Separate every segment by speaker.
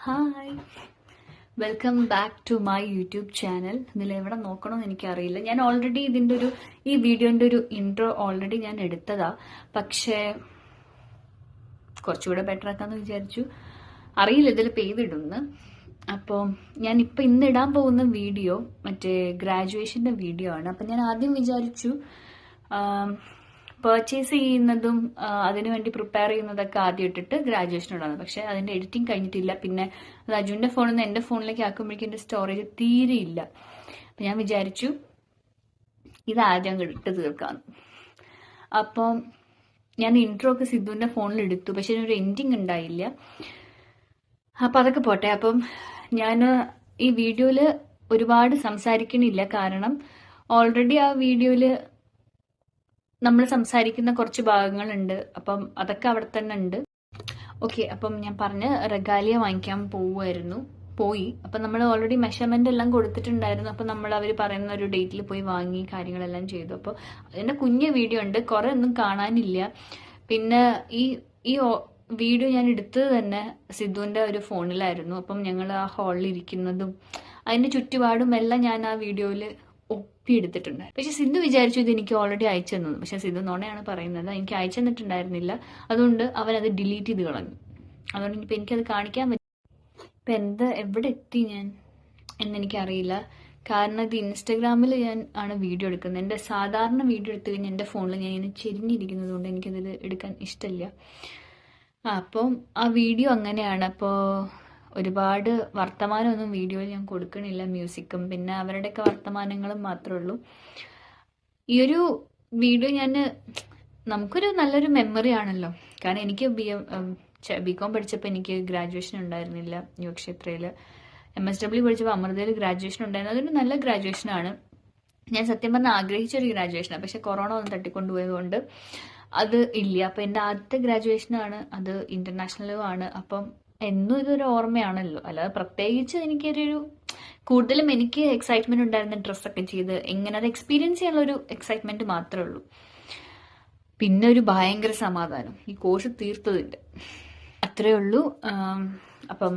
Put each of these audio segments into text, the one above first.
Speaker 1: Hi, welcome back to my YouTube channel. ഇതിൽ എവിടെ നോക്കണമെന്ന് എനിക്കറിയില്ല. ഞാൻ ഓൾറെഡി ഈ വീഡിയോന്റെ ഒരു ഇൻട്രോ ഓൾറെഡി ഞാൻ എടുത്തതാ. പക്ഷേ കുറച്ചുകൂടെ ബെറ്റർ ആക്കാന്ന് വിചാരിച്ചു. അറിയില്ല ഇതിൽ പെയ്തിടുന്ന്. അപ്പോൾ ഞാനിപ്പോൾ ഇന്ന് ഇടാൻ പോകുന്ന വീഡിയോ മറ്റേ ഗ്രാജുവേഷൻ്റെ വീഡിയോ ആണ്. അപ്പം ഞാൻ ആദ്യം വിചാരിച്ചു പർച്ചേസ് ചെയ്യുന്നതും അതിനുവേണ്ടി പ്രിപ്പയർ ചെയ്യുന്നതൊക്കെ ആദ്യം ഇട്ടിട്ട് ഗ്രാജുവേഷൻ ഇടാണ്. പക്ഷെ അതിൻ്റെ എഡിറ്റിംഗ് കഴിഞ്ഞിട്ടില്ല. പിന്നെ അത് അജുവിൻ്റെ ഫോണിൽ നിന്ന് എൻ്റെ ഫോണിലേക്ക് ആക്കുമ്പോഴേക്കും എൻ്റെ സ്റ്റോറേജ് തീരെയില്ല. അപ്പം ഞാൻ വിചാരിച്ചു ഇത് ആദ്യം ഇട്ട് തീർക്കാമെന്ന്. അപ്പം ഞാൻ ഇൻട്രോ ഒക്കെ സിദ്ധുവിൻ്റെ ഫോണിൽ എടുത്തു. പക്ഷെ ഇതിനൊരു എൻഡിങ് ഉണ്ടായില്ല. അപ്പം അതൊക്കെ പോട്ടെ. അപ്പം ഞാൻ ഈ വീഡിയോയിൽ ഒരുപാട് സംസാരിക്കണില്ല. കാരണം ഓൾറെഡി ആ വീഡിയോയിൽ നമ്മൾ സംസാരിക്കുന്ന കുറച്ച് ഭാഗങ്ങളുണ്ട്. അപ്പം അതൊക്കെ അവിടെ തന്നെ ഉണ്ട്. ഓക്കെ, അപ്പം ഞാൻ പറഞ്ഞ് റെഗാലിയ വാങ്ങിക്കാൻ പോയി. അപ്പം നമ്മൾ ഓൾറെഡി മെഷർമെന്റ് എല്ലാം കൊടുത്തിട്ടുണ്ടായിരുന്നു. അപ്പം നമ്മൾ അവർ പറയുന്ന ഒരു ഡേറ്റിൽ പോയി വാങ്ങി കാര്യങ്ങളെല്ലാം ചെയ്തു. അപ്പോൾ അതിൻ്റെ കുഞ്ഞ് വീഡിയോ ഉണ്ട്, കുറേ ഒന്നും കാണാനില്ല. പിന്നെ ഈ വീഡിയോ ഞാൻ എടുത്തത് തന്നെ സിദ്ധുവിൻ്റെ ഒരു ഫോണിലായിരുന്നു. അപ്പം ഞങ്ങൾ ആ ഹാളിൽ ഇരിക്കുന്നതും അതിൻ്റെ ചുറ്റുപാടും എല്ലാം ഞാൻ ആ വീഡിയോയിൽ ഒപ്പിയെടുത്തിട്ടുണ്ടായിരുന്നു. പക്ഷെ സിദ്ധു വിചാരിച്ചു ഇത് എനിക്ക് ഓൾറെഡി അയച്ചു തന്നു. പക്ഷെ സിദ്ധു നോണയാണ് പറയുന്നത്, എനിക്ക് അയച്ചു തന്നിട്ടുണ്ടായിരുന്നില്ല. അതുകൊണ്ട് അവനത് ഡിലീറ്റ് ചെയ്ത് കളഞ്ഞു. അതുകൊണ്ട് ഇനിയിപ്പോൾ എനിക്കത് കാണിക്കാൻ പറ്റും. ഇപ്പം എവിടെ എത്തി ഞാൻ എന്നെനിക്കറിയില്ല. കാരണം ഇത് ഇൻസ്റ്റഗ്രാമിൽ ഞാൻ ആണ് വീഡിയോ എടുക്കുന്നത്. എൻ്റെ സാധാരണ വീഡിയോ എടുത്തു കഴിഞ്ഞാൽ എൻ്റെ ഫോണിൽ ഞാൻ ഇങ്ങനെ ചെരിഞ്ഞിരിക്കുന്നത് കൊണ്ട് എനിക്കതിൽ എടുക്കാൻ ഇഷ്ടമില്ല. അപ്പം ആ വീഡിയോ അങ്ങനെയാണ്. അപ്പോൾ ഒരുപാട് വർത്തമാനമൊന്നും വീഡിയോയിൽ ഞാൻ കൊടുക്കണില്ല. മ്യൂസിക്കും പിന്നെ അവരുടെയൊക്കെ വർത്തമാനങ്ങളും മാത്രമേ ഉള്ളൂ. ഈ ഒരു വീഡിയോ നമുക്കൊരു നല്ലൊരു മെമ്മറി ആണല്ലോ. കാരണം എനിക്ക് ബികോം പഠിച്ചപ്പോൾ എനിക്ക് ഗ്രാജുവേഷൻ ഉണ്ടായിരുന്നില്ല യുവക്ഷേത്രയിൽ. MSW പഠിച്ചപ്പോൾ അമൃതയിൽ ഗ്രാജുവേഷൻ ഉണ്ടായിരുന്നു. അതൊരു നല്ല ഗ്രാജുവേഷനാണ്. ഞാൻ സത്യം പറഞ്ഞാൽ ആഗ്രഹിച്ചൊരു ഗ്രാജുവേഷനാണ്. പക്ഷെ കൊറോണ ഒന്ന് തട്ടിക്കൊണ്ടുപോയതുകൊണ്ട് അത് ഇല്ല. അപ്പം എൻ്റെ ആദ്യത്തെ ഗ്രാജുവേഷനാണ്. അത് ഇൻ്റർനാഷണലും ആണ്. അപ്പം എന്നും ഇതൊരു ഓർമ്മയാണല്ലോ. അല്ലാതെ പ്രത്യേകിച്ച് കൂടുതലും എനിക്ക് എക്സൈറ്റ്മെന്റ് ഉണ്ടായിരുന്ന ഡ്രസ്സൊക്കെ ചെയ്ത് എങ്ങനെ അത് എക്സ്പീരിയൻസ് ചെയ്യാനുള്ളൊരു എക്സൈറ്റ്മെന്റ് മാത്രമേ ഉള്ളൂ. പിന്നെ ഒരു ഭയങ്കര സമാധാനം ഈ കോഴ്സ് തീർത്തതിൻ്റെ, അത്രേ ഉള്ളൂ. അപ്പം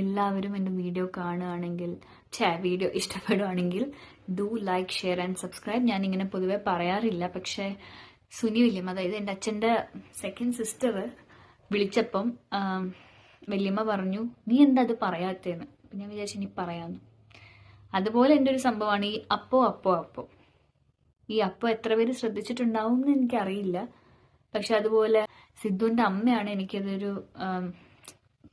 Speaker 1: എല്ലാവരും എൻ്റെ വീഡിയോ കാണുകയാണെങ്കിൽ വീഡിയോ ഇഷ്ടപ്പെടുകയാണെങ്കിൽ do like, share and subscribe. ഞാനിങ്ങനെ പൊതുവെ പറയാറില്ല. പക്ഷേ സുനി വല്യമ്മ, അതായത് എൻ്റെ അച്ഛൻ്റെ സെക്കൻഡ് സിസ്റ്റർ വിളിച്ചപ്പം വല്യമ്മ പറഞ്ഞു, നീ എന്താ അത് പറയാത്തേന്ന്. അപ്പം ഞാൻ വിചാരിച്ചു ഇനി പറയാമെന്ന്. അതുപോലെ എൻ്റെ ഒരു സംഭവമാണ് ഈ അപ്പോ ഈ എത്ര പേര് ശ്രദ്ധിച്ചിട്ടുണ്ടാവും എന്ന് എനിക്കറിയില്ല. പക്ഷെ അതുപോലെ സിദ്ധുവിൻ്റെ അമ്മയാണ് എനിക്കതൊരു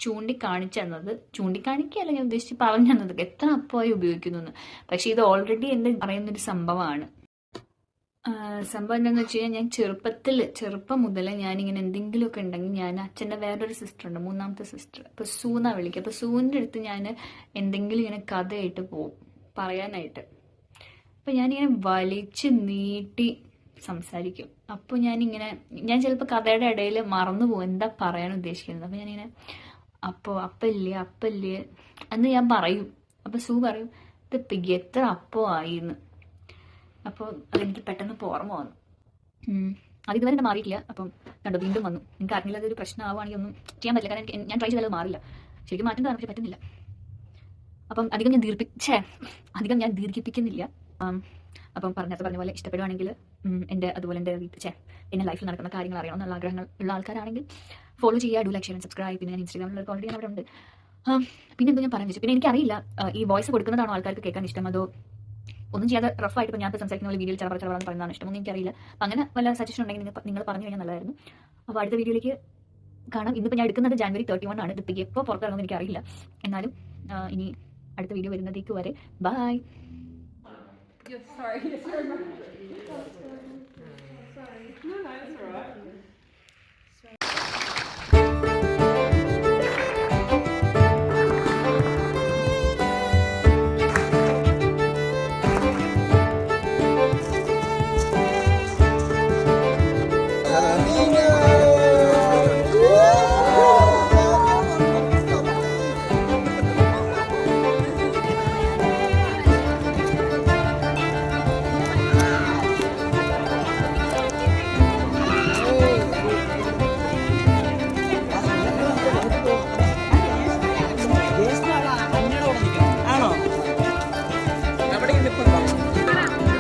Speaker 1: ചൂണ്ടിക്കാണിക്കുകയല്ല ഞാൻ ഉദ്ദേശിച്ച് പറഞ്ഞു തന്നത്, എത്ര അപ്പമായി ഉപയോഗിക്കുന്നു എന്ന്. പക്ഷെ ഇത് ഓൾറെഡി എൻ്റെ പറയുന്നൊരു സംഭവമാണ്. സംഭവം എന്താണെന്ന് വെച്ച് കഴിഞ്ഞാൽ ഞാൻ ചെറുപ്പം മുതലേ ഞാനിങ്ങനെ എന്തെങ്കിലുമൊക്കെ ഉണ്ടെങ്കിൽ ഞാൻ അച്ഛൻ്റെ വേറൊരു സിസ്റ്റർ ഉണ്ട്, മൂന്നാമത്തെ സിസ്റ്റർ, അപ്പോൾ സൂന്നാ വിളിക്കുക. അപ്പോൾ സൂവിൻ്റെ അടുത്ത് ഞാൻ എന്തെങ്കിലും ഇങ്ങനെ കഥയായിട്ട് പോവും പറയാനായിട്ട്. അപ്പോൾ ഞാനിങ്ങനെ വലിച്ച് നീട്ടി സംസാരിക്കും. അപ്പോൾ ഞാൻ ചിലപ്പോൾ കഥയുടെ ഇടയിൽ മറന്നു പോകും എന്താ പറയാൻ ഉദ്ദേശിക്കുന്നത്. അപ്പോൾ ഞാനിങ്ങനെ അപ്പല്ലേ എന്ന് ഞാൻ പറയും. അപ്പോൾ സൂ പറയും ഇത് എത്ര ആയിന്ന്. അപ്പോൾ അതെനിക്ക് പെട്ടെന്ന് ഓർമ്മ വന്നു. അതിതുവരെ എന്നെ മാറിയിട്ടില്ല. അപ്പം കണ്ടോ വീണ്ടും വന്നു. നിങ്ങൾക്ക് അറിഞ്ഞില്ല അതൊരു പ്രശ്നമാവുകയാണെങ്കിൽ ഒന്നും ചെയ്യാൻ പറ്റില്ല. കാരണം ഞാൻ ട്രൈ ചെയ്താൽ മാറില്ല. ശരിക്കും മാറ്റേണ്ടതാണ്, പക്ഷെ പറ്റുന്നില്ല. അപ്പം അധികം ഞാൻ ദീർഘിപ്പിക്കുന്നില്ല. അപ്പം പറഞ്ഞ പോലെ ഇഷ്ടപ്പെടുവാണെങ്കിൽ അതുപോലെ എൻ്റെ എൻ്റെ ലൈഫിൽ നടക്കുന്ന കാര്യങ്ങൾ അറിയണം എന്നുള്ള ആഗ്രഹങ്ങൾ ഉള്ള ആൾക്കാരാണെങ്കിൽ ഫോളോ ചെയ്യുക, do like, share and subscribe. പിന്നെ ഞാൻ ഇൻസ്റ്റാഗ്രാമിൽ ഓൾറെഡി അവിടെ ഉണ്ട്. പിന്നെ എന്താ ഞാൻ പറഞ്ഞു വെച്ചു. പിന്നെ എനിക്കറിയില്ല ഈ വോയിസ് കൊടുക്കുന്നതാണോ ആൾക്കാർക്ക് കേൾക്കാൻ ഇഷ്ടം, അതോ ഒന്നും ചെയ്യാതെ റഫായിട്ട് ഇപ്പോൾ ഞാൻ സംസാരിക്കുന്ന പോലെ വീഡിയോയിൽ ചെറുപ്പം പറയുന്നതാണ് ഇഷ്ടമൊന്നും എനിക്കറിയില്ല. അപ്പം അങ്ങനെ വല്ല സജഷൻ ഉണ്ടെങ്കിൽ നിങ്ങൾ പറഞ്ഞു കഴിഞ്ഞാൽ നല്ലതായിരുന്നു. അപ്പോൾ അടുത്ത വീഡിയോയിലേക്ക് കാണാം. ഇന്നിപ്പോൾ ഞാൻ എടുക്കുന്നത് January 31 ആണ്. ഇത് എപ്പോൾ പുറത്തിറങ്ങുമെന്ന് എനിക്കറിയില്ല. എന്നാലും ഇനി അടുത്ത വീഡിയോ വരുന്നതേക്ക് വരെ ബൈ.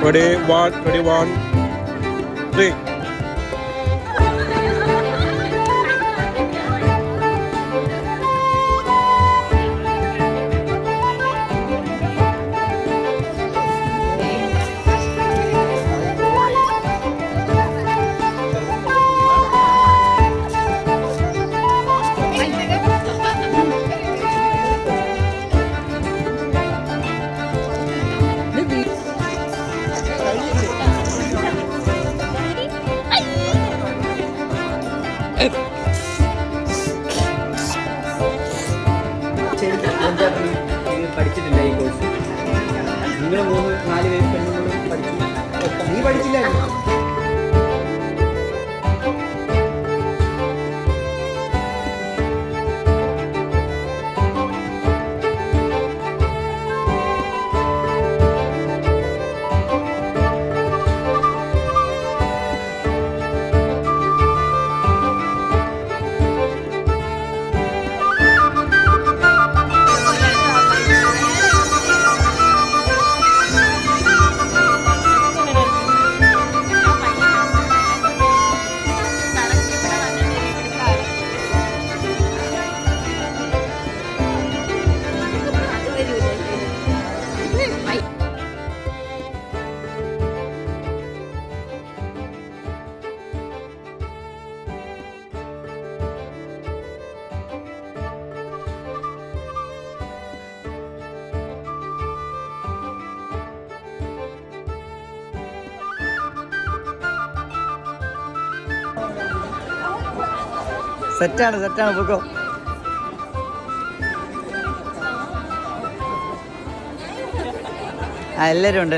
Speaker 2: Ready, 1, 21, 3.
Speaker 3: പഠിച്ചിട്ടില്ല ഈ കോഴ്സ്. നിങ്ങൾ 3-4 പേര് പെണ്ണുങ്ങളും പഠിച്ചു. നീ പഠിച്ചില്ലായിരുന്നു? സെറ്റാണ് പൊക്കോ. എല്ലാവരും ഉണ്ട്.